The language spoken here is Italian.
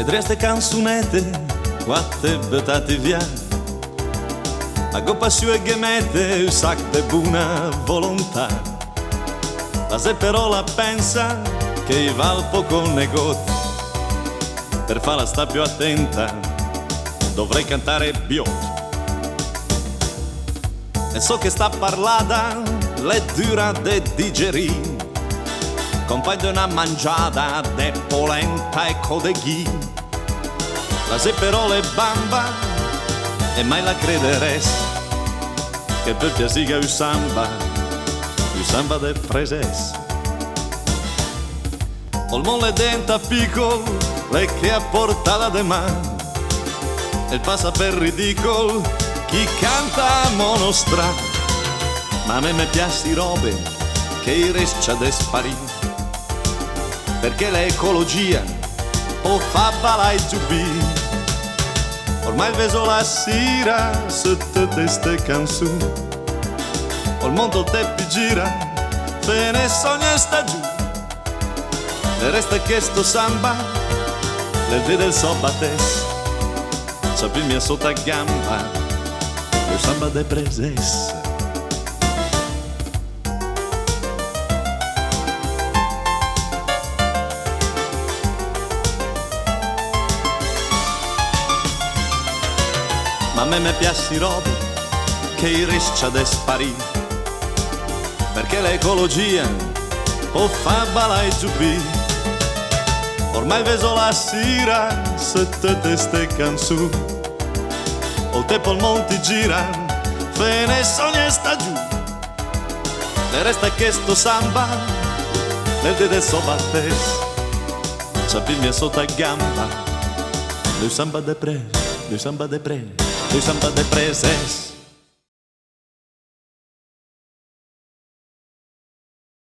E dreste canzunette quatte buttate via, a coppa sua e gemette un sac de buona volontà. Ma se però la pensa che val poco negozi, per farla sta più attenta dovrei cantare biot. E so che sta parlata le dura de digerì, compagno una mangiata de polenta e codeghi. La se però le bamba e mai la crederes che per piasiga u samba de preses. Ol mon le denta piccol le che a portata de man, e passa per ridicol chi canta a monostra. Ma a me piace robe che i rescia de sparì, perché l'ecologia o fa balai giubì. Ormai veso la sera su tutte ste canzoni, il mondo te gira, te ne sogna sta giù. E resta che sto samba, le vede il so battes, sapi mia sotto a gamba, il samba de preses. Ma a me piace robe che i riscia de sparì, perché l'ecologia o fa balai giubì. Ormai veso la sera su tutte ste canzoni, o te polmonti giran, fe ne sogna sta giù. E resta che sto samba nel de so battes, sapi mia sotto a gamba, il samba de pre, il samba de pre, il samba de preses.